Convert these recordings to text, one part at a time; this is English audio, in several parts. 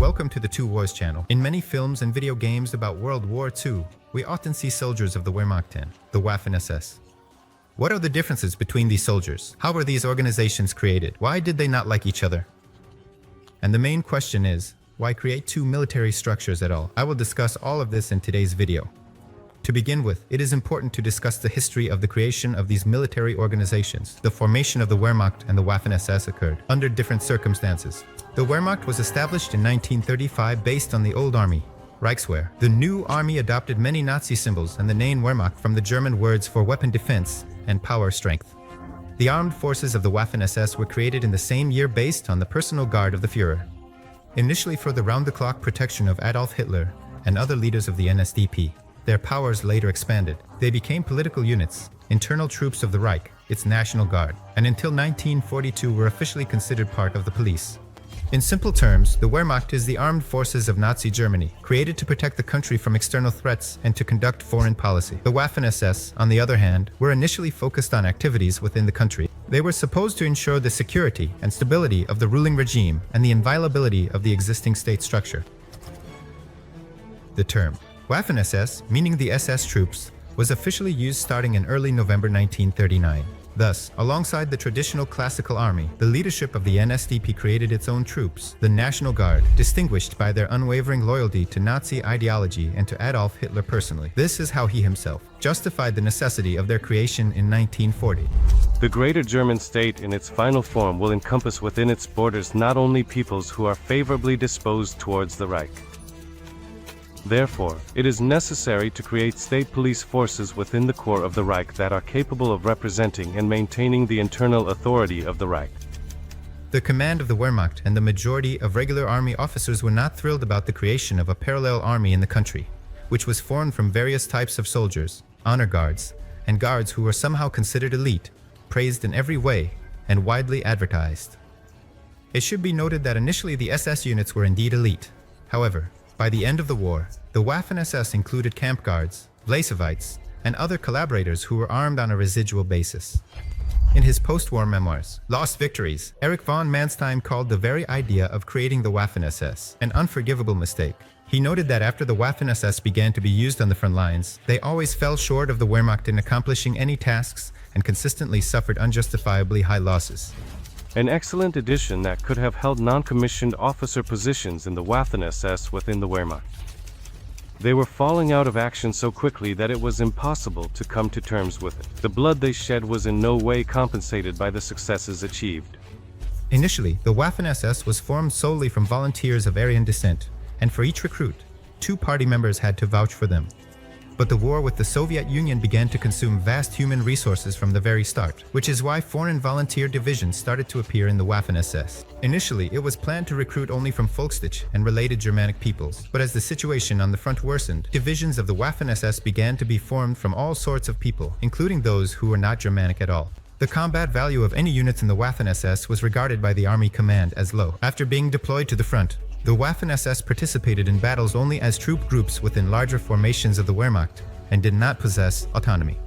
Welcome to the Two Wars channel. In many films and video games about World War II, we often see soldiers of the Wehrmacht and the Waffen SS. What are the differences between these soldiers? How were these organizations created? Why did they not like each other? And the main question is, why create two military structures at all? I will discuss all of this in today's video. To begin with, it is important to discuss the history of the creation of these military organizations. The formation of the Wehrmacht and the Waffen SS occurred under different circumstances. The Wehrmacht was established in 1935 based on the old army, Reichswehr. The new army adopted many Nazi symbols and the name Wehrmacht from the German words for weapon defense and power strength. The armed forces of the Waffen SS were created in the same year based on the personal guard of the Führer. Initially for the round-the-clock protection of Adolf Hitler and other leaders of the NSDAP. Their powers later expanded. They became political units, internal troops of the Reich, its National Guard, and until 1942 were officially considered part of the police. In simple terms, the Wehrmacht is the armed forces of Nazi Germany, created to protect the country from external threats and to conduct foreign policy. The Waffen SS, on the other hand, were initially focused on activities within the country. They were supposed to ensure the security and stability of the ruling regime and the inviolability of the existing state structure. The term Waffen SS, meaning the SS troops, was officially used starting in early November 1939. Thus, alongside the traditional classical army, the leadership of the NSDAP created its own troops, the National Guard, distinguished by their unwavering loyalty to Nazi ideology and to Adolf Hitler personally. This is how he himself justified the necessity of their creation in 1940. The Greater German state in its final form will encompass within its borders not only peoples who are favorably disposed towards the Reich. Therefore, it is necessary to create state police forces within the core of the Reich that are capable of representing and maintaining the internal authority of the Reich. The command of the Wehrmacht and the majority of regular army officers were not thrilled about the creation of a parallel army in the country, which was formed from various types of soldiers, honor guards, and guards who were somehow considered elite, praised in every way, and widely advertised. It should be noted that initially the SS units were indeed elite. However, by the end of the war, the Waffen SS included camp guards, Vlasevites, and other collaborators who were armed on a residual basis. In his post-war memoirs, Lost Victories, Erich von Manstein called the very idea of creating the Waffen SS an unforgivable mistake. He noted that after the Waffen SS began to be used on the front lines, they always fell short of the Wehrmacht in accomplishing any tasks and consistently suffered unjustifiably high losses. An excellent addition that could have held non-commissioned officer positions in the Waffen SS within the Wehrmacht. They were falling out of action so quickly that it was impossible to come to terms with it. The blood they shed was in no way compensated by the successes achieved. Initially, the Waffen SS was formed solely from volunteers of Aryan descent, and for each recruit, 2 party members had to vouch for them. But the war with the Soviet Union began to consume vast human resources from the very start, which is why foreign volunteer divisions started to appear in the Waffen SS. Initially, it was planned to recruit only from Volksdeutsch and related Germanic peoples, but as the situation on the front worsened, divisions of the Waffen SS began to be formed from all sorts of people, including those who were not Germanic at all. The combat value of any units in the Waffen SS was regarded by the Army Command as low. After being deployed to the front, the Waffen SS participated in battles only as troop groups within larger formations of the Wehrmacht and did not possess autonomy.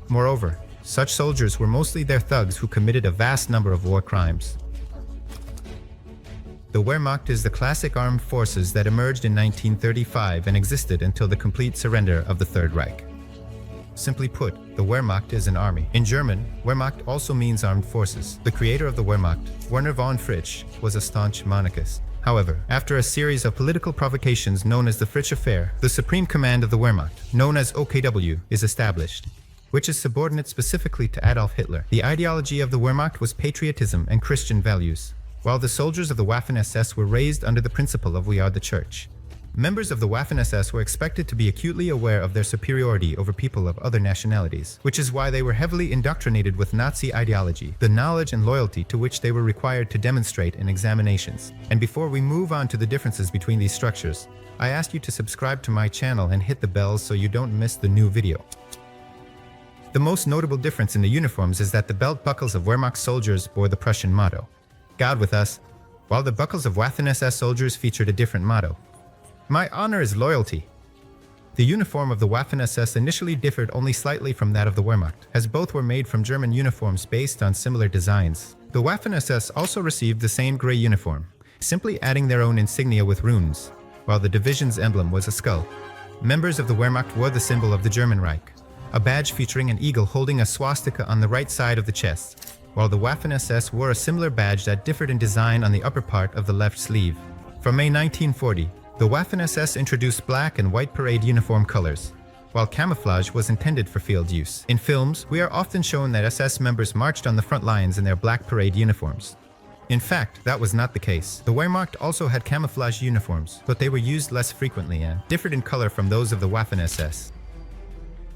Moreover, such soldiers were mostly their thugs who committed a vast number of war crimes. The Wehrmacht is the classic armed forces that emerged in 1935 and existed until the complete surrender of the Third Reich. Simply put, the Wehrmacht is an army. In German, Wehrmacht also means armed forces. The creator of the Wehrmacht, Werner von Fritsch, was a staunch monarchist. However, after a series of political provocations known as the Fritsch Affair, the supreme command of the Wehrmacht, known as OKW, is established, which is subordinate specifically to Adolf Hitler. The ideology of the Wehrmacht was patriotism and Christian values, while the soldiers of the Waffen SS were raised under the principle of "we are the church." Members of the Waffen SS were expected to be acutely aware of their superiority over people of other nationalities, which is why they were heavily indoctrinated with Nazi ideology, the knowledge and loyalty to which they were required to demonstrate in examinations. And before we move on to the differences between these structures, I ask you to subscribe to my channel and hit the bell so you don't miss the new video. The most notable difference in the uniforms is that the belt buckles of Wehrmacht soldiers bore the Prussian motto, "God with us," while the buckles of Waffen SS soldiers featured a different motto, "My honor is loyalty." The uniform of the Waffen SS initially differed only slightly from that of the Wehrmacht, as both were made from German uniforms based on similar designs. The Waffen SS also received the same gray uniform, simply adding their own insignia with runes, while the division's emblem was a skull. Members of the Wehrmacht wore the symbol of the German Reich, a badge featuring an eagle holding a swastika on the right side of the chest, while the Waffen SS wore a similar badge that differed in design on the upper part of the left sleeve. From May 1940, the Waffen SS introduced black and white parade uniform colors, while camouflage was intended for field use. In films, we are often shown that SS members marched on the front lines in their black parade uniforms. In fact, that was not the case. The Wehrmacht also had camouflage uniforms, but they were used less frequently and differed in color from those of the Waffen SS.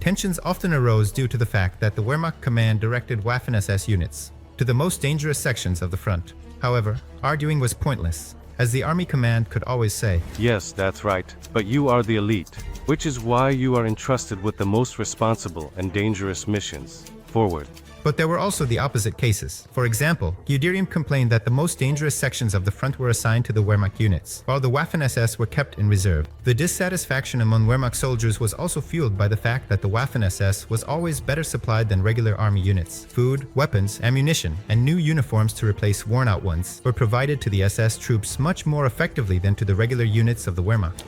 Tensions often arose due to the fact that the Wehrmacht command directed Waffen SS units to the most dangerous sections of the front. However, arguing was pointless, as the army command could always say, "Yes, that's right, but you are the elite, which is why you are entrusted with the most responsible and dangerous missions. Forward." But there were also the opposite cases. For example, Guderian complained that the most dangerous sections of the front were assigned to the Wehrmacht units, while the Waffen SS were kept in reserve. The dissatisfaction among Wehrmacht soldiers was also fueled by the fact that the Waffen SS was always better supplied than regular army units. Food, weapons, ammunition, and new uniforms to replace worn-out ones were provided to the SS troops much more effectively than to the regular units of the Wehrmacht.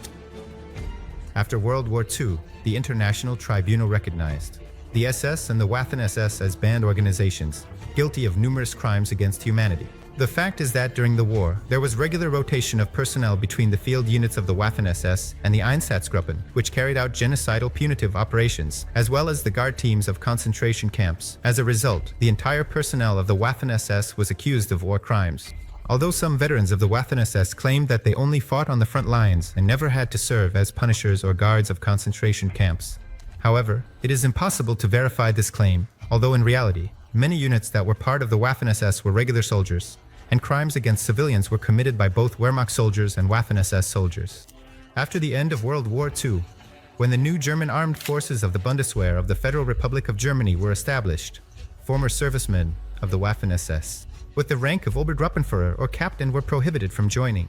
After World War II, the International Tribunal recognized the SS and the Waffen SS as banned organizations, guilty of numerous crimes against humanity. The fact is that during the war, there was regular rotation of personnel between the field units of the Waffen SS and the Einsatzgruppen, which carried out genocidal punitive operations, as well as the guard teams of concentration camps. As a result, the entire personnel of the Waffen SS was accused of war crimes. Although some veterans of the Waffen SS claimed that they only fought on the front lines and never had to serve as punishers or guards of concentration camps. However, it is impossible to verify this claim, although in reality, many units that were part of the Waffen SS were regular soldiers, and crimes against civilians were committed by both Wehrmacht soldiers and Waffen SS soldiers. After the end of World War II, when the new German armed forces of the Bundeswehr of the Federal Republic of Germany were established, former servicemen of the Waffen SS, with the rank of Obergruppenführer or captain, were prohibited from joining.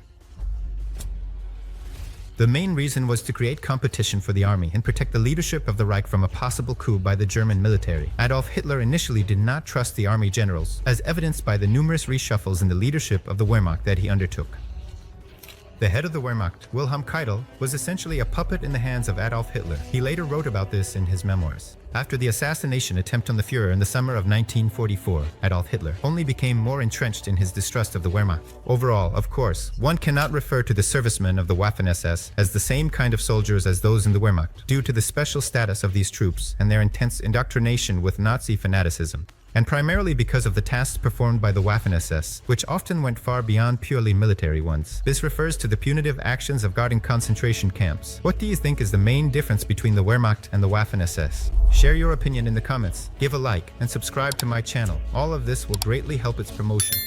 The main reason was to create competition for the army and protect the leadership of the Reich from a possible coup by the German military. Adolf Hitler initially did not trust the army generals, as evidenced by the numerous reshuffles in the leadership of the Wehrmacht that he undertook. The head of the Wehrmacht, Wilhelm Keitel, was essentially a puppet in the hands of Adolf Hitler. He later wrote about this in his memoirs. After the assassination attempt on the Führer in the summer of 1944, Adolf Hitler only became more entrenched in his distrust of the Wehrmacht. Overall, of course, one cannot refer to the servicemen of the Waffen SS as the same kind of soldiers as those in the Wehrmacht, due to the special status of these troops and their intense indoctrination with Nazi fanaticism, and primarily because of the tasks performed by the Waffen SS, which often went far beyond purely military ones. This refers to the punitive actions of guarding concentration camps. What do you think is the main difference between the Wehrmacht and the Waffen SS? Share your opinion in the comments, give a like, and subscribe to my channel. All of this will greatly help its promotion.